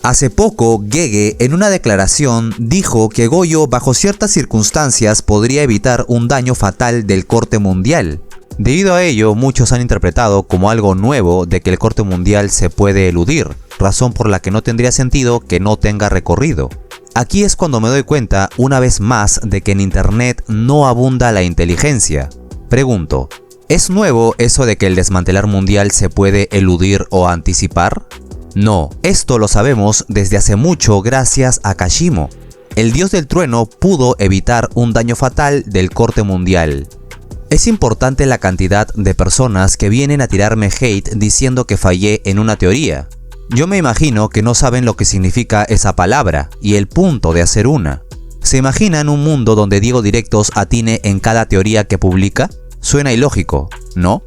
Hace poco, Gege, en una declaración, dijo que Goyo bajo ciertas circunstancias podría evitar un daño fatal del corte mundial. Debido a ello, muchos han interpretado como algo nuevo de que el corte mundial se puede eludir, razón por la que no tendría sentido que no tenga recorrido. Aquí es cuando me doy cuenta, una vez más, de que en internet no abunda la inteligencia. Pregunto, ¿es nuevo eso de que el desmantelar mundial se puede eludir o anticipar? No, esto lo sabemos desde hace mucho gracias a Kashimo. El dios del trueno pudo evitar un daño fatal del corte mundial. Es importante la cantidad de personas que vienen a tirarme hate diciendo que fallé en una teoría. Yo me imagino que no saben lo que significa esa palabra y el punto de hacer una. ¿Se imaginan un mundo donde Diego Directos atine en cada teoría que publica? Suena ilógico, ¿no?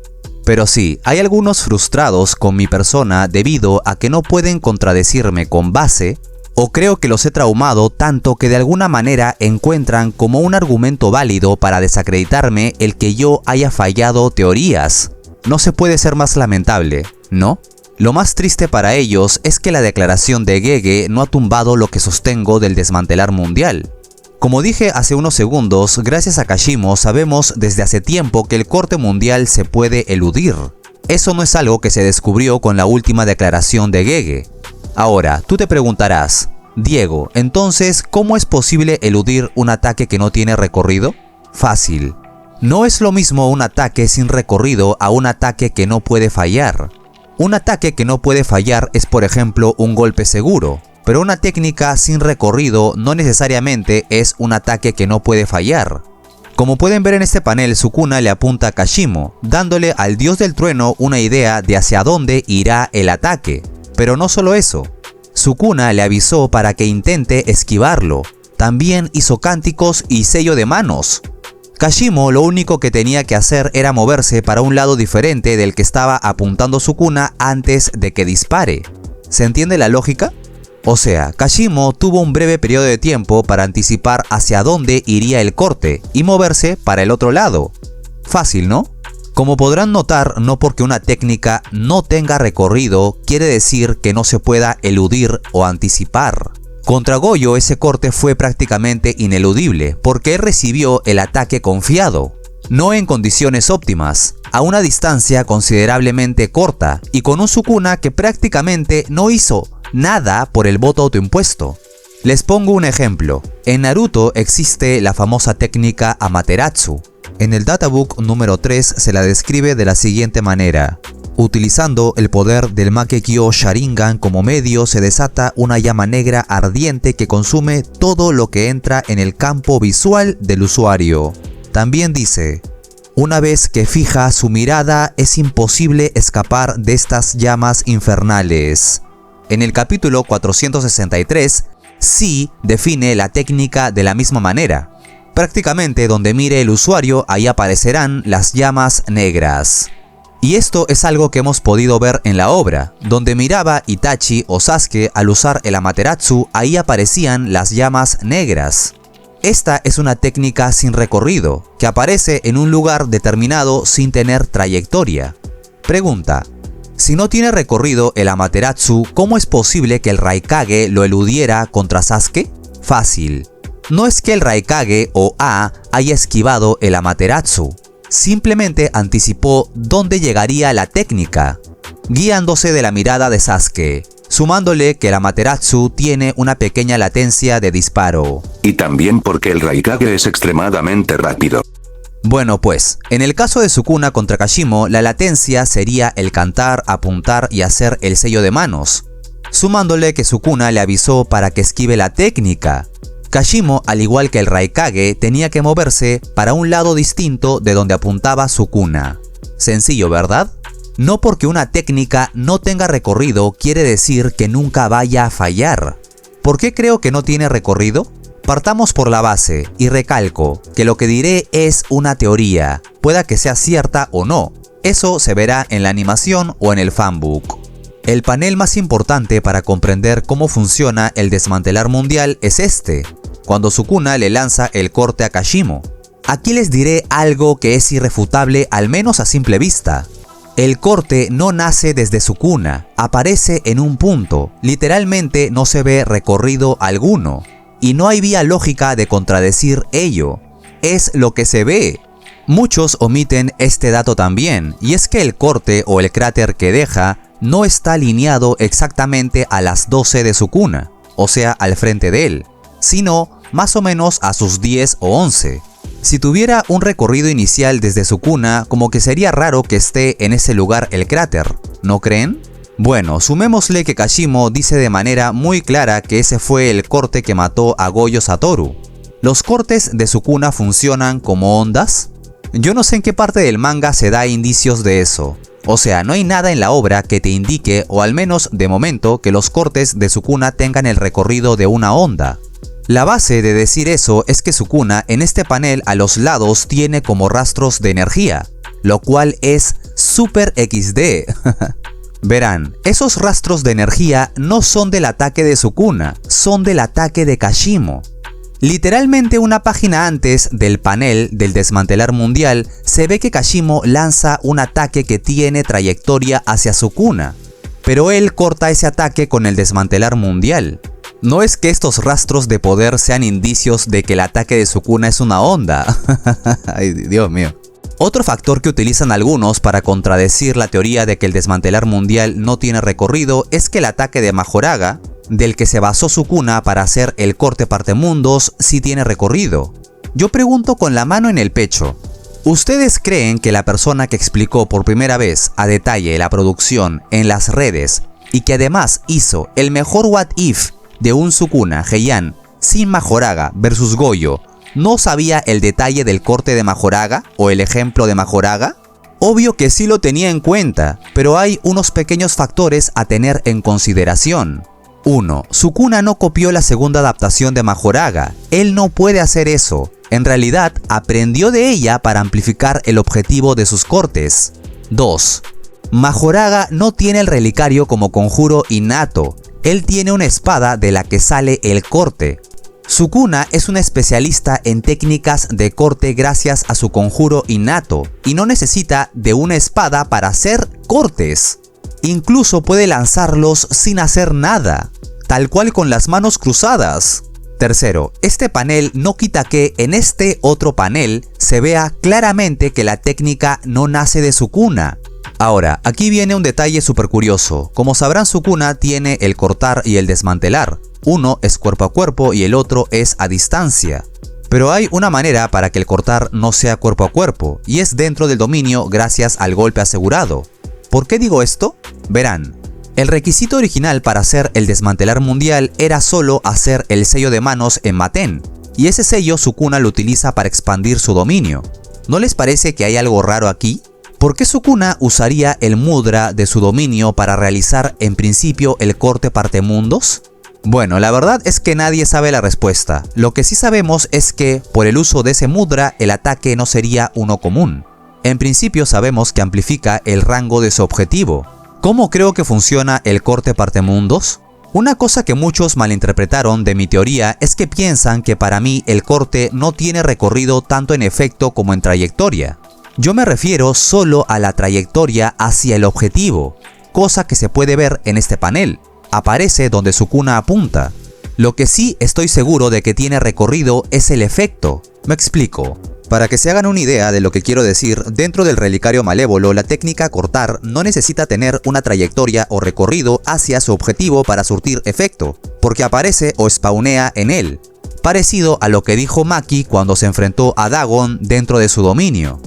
Pero sí, hay algunos frustrados con mi persona debido a que no pueden contradecirme con base, o creo que los he traumado tanto que de alguna manera encuentran como un argumento válido para desacreditarme el que yo haya fallado teorías. No se puede ser más lamentable, ¿no? Lo más triste para ellos es que la declaración de Gege no ha tumbado lo que sostengo del desmantelar mundial. Como dije hace unos segundos, gracias a Kashimo sabemos desde hace tiempo que el corte mundial se puede eludir. Eso no es algo que se descubrió con la última declaración de Gege. Ahora, tú te preguntarás, Diego, entonces, ¿cómo es posible eludir un ataque que no tiene recorrido? Fácil. No es lo mismo un ataque sin recorrido a un ataque que no puede fallar. Un ataque que no puede fallar es, por ejemplo, un golpe seguro. Pero una técnica sin recorrido no necesariamente es un ataque que no puede fallar. Como pueden ver en este panel, Sukuna le apunta a Kashimo, dándole al dios del trueno una idea de hacia dónde irá el ataque. Pero no solo eso, Sukuna le avisó para que intente esquivarlo. También hizo cánticos y sello de manos. Kashimo lo único que tenía que hacer era moverse para un lado diferente del que estaba apuntando Sukuna antes de que dispare. ¿Se entiende la lógica? O sea, Kashimo tuvo un breve periodo de tiempo para anticipar hacia dónde iría el corte y moverse para el otro lado. Fácil, ¿no? Como podrán notar, no porque una técnica no tenga recorrido quiere decir que no se pueda eludir o anticipar. Contra Goyo ese corte fue prácticamente ineludible porque él recibió el ataque confiado, no en condiciones óptimas, a una distancia considerablemente corta y con un Sukuna que prácticamente no hizo nada por el voto autoimpuesto. Les pongo un ejemplo. En Naruto existe la famosa técnica Amaterasu. En el databook número 3 se la describe de la siguiente manera. Utilizando el poder del Makekyo Sharingan como medio se desata una llama negra ardiente que consume todo lo que entra en el campo visual del usuario. También dice, una vez que fija su mirada es imposible escapar de estas llamas infernales. En el capítulo 463, sí define la técnica de la misma manera. Prácticamente donde mire el usuario, ahí aparecerán las llamas negras. Y esto es algo que hemos podido ver en la obra. Donde miraba Itachi o Sasuke al usar el Amaterasu, ahí aparecían las llamas negras. Esta es una técnica sin recorrido, que aparece en un lugar determinado sin tener trayectoria. Pregunta. Si no tiene recorrido el Amaterasu, ¿cómo es posible que el Raikage lo eludiera contra Sasuke? Fácil. No es que el Raikage o A haya esquivado el Amaterasu, simplemente anticipó dónde llegaría la técnica, guiándose de la mirada de Sasuke, sumándole que el Amaterasu tiene una pequeña latencia de disparo. Y también porque el Raikage es extremadamente rápido. Bueno pues, en el caso de Sukuna contra Kashimo, la latencia sería el cantar, apuntar y hacer el sello de manos, sumándole que Sukuna le avisó para que esquive la técnica. Kashimo, al igual que el Raikage, tenía que moverse para un lado distinto de donde apuntaba Sukuna. Sencillo, ¿verdad? No porque una técnica no tenga recorrido quiere decir que nunca vaya a fallar. ¿Por qué creo que no tiene recorrido? Partamos por la base y recalco que lo que diré es una teoría, pueda que sea cierta o no. Eso se verá en la animación o en el fanbook. El panel más importante para comprender cómo funciona el desmantelar mundial es este, cuando Sukuna le lanza el corte a Kashimo. Aquí les diré algo que es irrefutable al menos a simple vista. El corte no nace desde su cuna, aparece en un punto, literalmente no se ve recorrido alguno. Y no hay vía lógica de contradecir ello. Es lo que se ve. Muchos omiten este dato también, y es que el corte o el cráter que deja no está alineado exactamente a las 12 de su cuna, o sea, al frente de él, sino más o menos a sus 10 o 11. Si tuviera un recorrido inicial desde su cuna, como que sería raro que esté en ese lugar el cráter, ¿no creen? Bueno, sumémosle que Kashimo dice de manera muy clara que ese fue el corte que mató a Gojo Satoru. ¿Los cortes de su cuna funcionan como ondas? Yo no sé en qué parte del manga se da indicios de eso. O sea, no hay nada en la obra que te indique, o al menos de momento, que los cortes de su cuna tengan el recorrido de una onda. La base de decir eso es que su cuna en este panel a los lados tiene como rastros de energía, lo cual es super XD. Verán, esos rastros de energía no son del ataque de su cuna, son del ataque de Kashimo. Literalmente una página antes del panel del desmantelar mundial se ve que Kashimo lanza un ataque que tiene trayectoria hacia su cuna, pero él corta ese ataque con el desmantelar mundial. No es que estos rastros de poder sean indicios de que el ataque de su cuna es una onda. Ay, Dios mío. Otro factor que utilizan algunos para contradecir la teoría de que el desmantelar mundial no tiene recorrido es que el ataque de Majoraga, del que se basó su cuna para hacer el corte partemundos, sí tiene recorrido. Yo pregunto con la mano en el pecho, ¿ustedes creen que la persona que explicó por primera vez a detalle la producción en las redes y que además hizo el mejor what if de un Sukuna Heian sin Majoraga versus Gojo, no sabía el detalle del corte de Majoraga o el ejemplo de Majoraga? Obvio que sí lo tenía en cuenta, pero hay unos pequeños factores a tener en consideración. 1. Sukuna no copió la segunda adaptación de Majoraga, él no puede hacer eso. En realidad, aprendió de ella para amplificar el objetivo de sus cortes. 2. Majoraga no tiene el relicario como conjuro innato, él tiene una espada de la que sale el corte. Sukuna es un especialista en técnicas de corte gracias a su conjuro innato y no necesita de una espada para hacer cortes. Incluso puede lanzarlos sin hacer nada, tal cual con las manos cruzadas. Tercero, este panel no quita que en este otro panel se vea claramente que la técnica no nace de Sukuna. Ahora, aquí viene un detalle súper curioso. Como sabrán, Sukuna tiene el cortar y el desmantelar. Uno es cuerpo a cuerpo y el otro es a distancia. Pero hay una manera para que el cortar no sea cuerpo a cuerpo, y es dentro del dominio gracias al golpe asegurado. ¿Por qué digo esto? Verán, el requisito original para hacer el desmantelar mundial era solo hacer el sello de manos en Maten, y ese sello Sukuna lo utiliza para expandir su dominio. ¿No les parece que hay algo raro aquí? ¿Por qué Sukuna usaría el mudra de su dominio para realizar en principio el corte partemundos? Bueno, la verdad es que nadie sabe la respuesta. Lo que sí sabemos es que por el uso de ese mudra el ataque no sería uno común. En principio sabemos que amplifica el rango de su objetivo. ¿Cómo creo que funciona el corte partemundos? Una cosa que muchos malinterpretaron de mi teoría es que piensan que para mí el corte no tiene recorrido tanto en efecto como en trayectoria. Yo me refiero solo a la trayectoria hacia el objetivo, cosa que se puede ver en este panel. Aparece donde Sukuna apunta. Lo que sí estoy seguro de que tiene recorrido es el efecto. Me explico. Para que se hagan una idea de lo que quiero decir, dentro del relicario malévolo la técnica cortar no necesita tener una trayectoria o recorrido hacia su objetivo para surtir efecto, porque aparece o spawnea en él, parecido a lo que dijo Maki cuando se enfrentó a Dagon dentro de su dominio.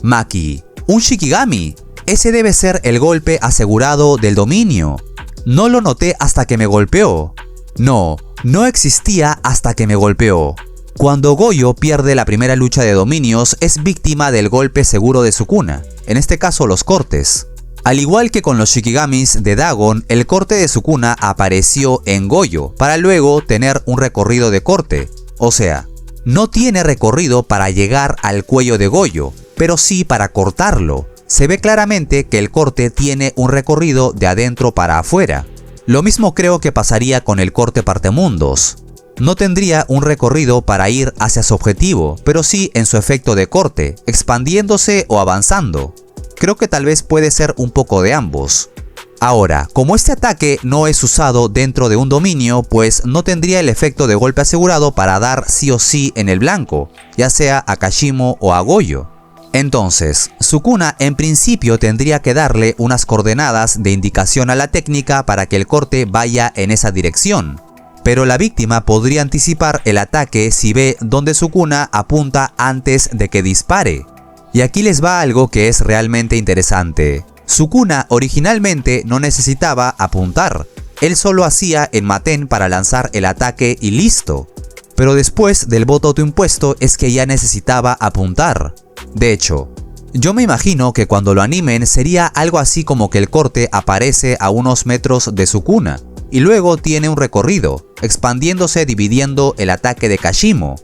Maki, un Shikigami, ese debe ser el golpe asegurado del dominio. No lo noté hasta que me golpeó. No existía hasta que me golpeó. Cuando Gojo pierde la primera lucha de dominios, es víctima del golpe seguro de Sukuna, en este caso los cortes. Al igual que con los Shikigamis de Dagon, el corte de Sukuna apareció en Gojo, para luego tener un recorrido de corte. O sea, no tiene recorrido para llegar al cuello de Gojo, pero sí para cortarlo. Se ve claramente que el corte tiene un recorrido de adentro para afuera. Lo mismo creo que pasaría con el corte partemundos. No tendría un recorrido para ir hacia su objetivo, pero sí en su efecto de corte, expandiéndose o avanzando. Creo que tal vez puede ser un poco de ambos. Ahora, como este ataque no es usado dentro de un dominio, pues no tendría el efecto de golpe asegurado para dar sí o sí en el blanco, ya sea a Kashimo o a Goyo. Entonces, Sukuna en principio tendría que darle unas coordenadas de indicación a la técnica para que el corte vaya en esa dirección. Pero la víctima podría anticipar el ataque si ve dónde Sukuna apunta antes de que dispare. Y aquí les va algo que es realmente interesante. Sukuna originalmente no necesitaba apuntar, él solo hacía en Maten para lanzar el ataque y listo. Pero después del voto autoimpuesto es que ya necesitaba apuntar. De hecho, yo me imagino que cuando lo animen sería algo así como que el corte aparece a unos metros de Sukuna y luego tiene un recorrido, expandiéndose dividiendo el ataque de Kashimo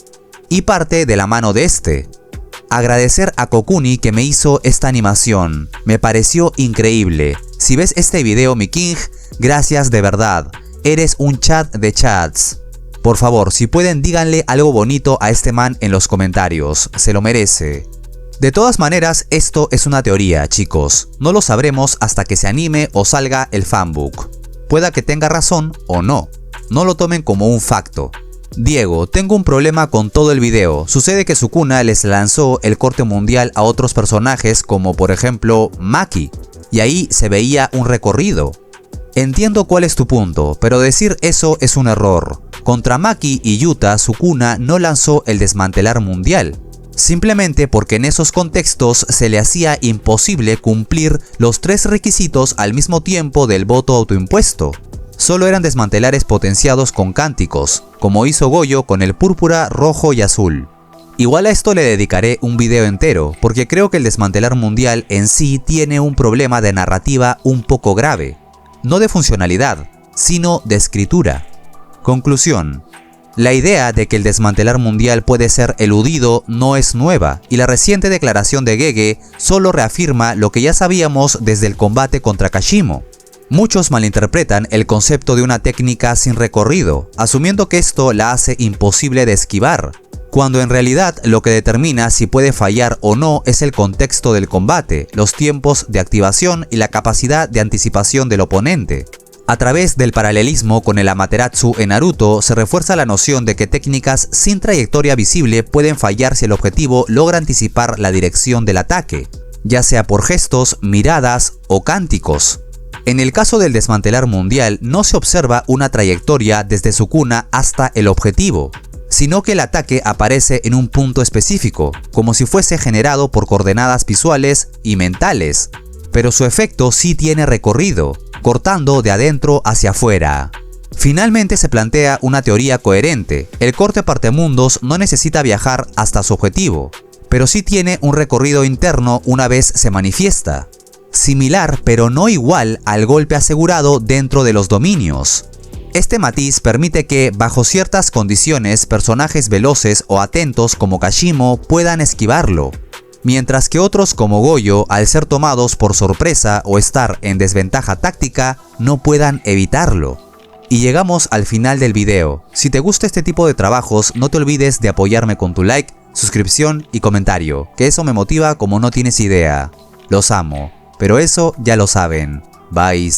y parte de la mano de este. Agradecer a Kokuni que me hizo esta animación, me pareció increíble. Si ves este video, mi king, gracias de verdad, eres un chat de chats. Por favor, si pueden díganle algo bonito a este man en los comentarios, se lo merece. De todas maneras, esto es una teoría, chicos, no lo sabremos hasta que se anime o salga el fanbook. Pueda que tenga razón o no, no lo tomen como un facto. Diego, tengo un problema con todo el video. Sucede que Sukuna les lanzó el corte mundial a otros personajes como por ejemplo Maki, y ahí se veía un recorrido. Entiendo cuál es tu punto, pero decir eso es un error. Contra Maki y Yuta, Sukuna no lanzó el desmantelar mundial, simplemente porque en esos contextos se le hacía imposible cumplir los 3 requisitos al mismo tiempo del voto autoimpuesto. Solo eran desmantelares potenciados con cánticos, como hizo Goyo con el púrpura, rojo y azul. Igual a esto le dedicaré un video entero, porque creo que el desmantelar mundial en sí tiene un problema de narrativa un poco grave. No de funcionalidad, sino de escritura. Conclusión. La idea de que el desmantelar mundial puede ser eludido no es nueva, y la reciente declaración de Gege solo reafirma lo que ya sabíamos desde el combate contra Kashimo. Muchos malinterpretan el concepto de una técnica sin recorrido, asumiendo que esto la hace imposible de esquivar, cuando en realidad lo que determina si puede fallar o no es el contexto del combate, los tiempos de activación y la capacidad de anticipación del oponente. A través del paralelismo con el Amaterasu en Naruto se refuerza la noción de que técnicas sin trayectoria visible pueden fallar si el objetivo logra anticipar la dirección del ataque, ya sea por gestos, miradas o cánticos. En el caso del desmantelar mundial no se observa una trayectoria desde Sukuna hasta el objetivo, sino que el ataque aparece en un punto específico, como si fuese generado por coordenadas visuales y mentales, pero su efecto sí tiene recorrido, cortando de adentro hacia afuera. Finalmente se plantea una teoría coherente, el corte partemundos no necesita viajar hasta su objetivo, pero sí tiene un recorrido interno una vez se manifiesta. Similar pero no igual al golpe asegurado dentro de los dominios. Este matiz permite que, bajo ciertas condiciones, personajes veloces o atentos como Kashimo puedan esquivarlo, mientras que otros como Goyo, al ser tomados por sorpresa o estar en desventaja táctica, no puedan evitarlo. Y llegamos al final del video. Si te gusta este tipo de trabajos, no te olvides de apoyarme con tu like, suscripción y comentario, que eso me motiva como no tienes idea. Los amo. Pero eso ya lo saben. Bye.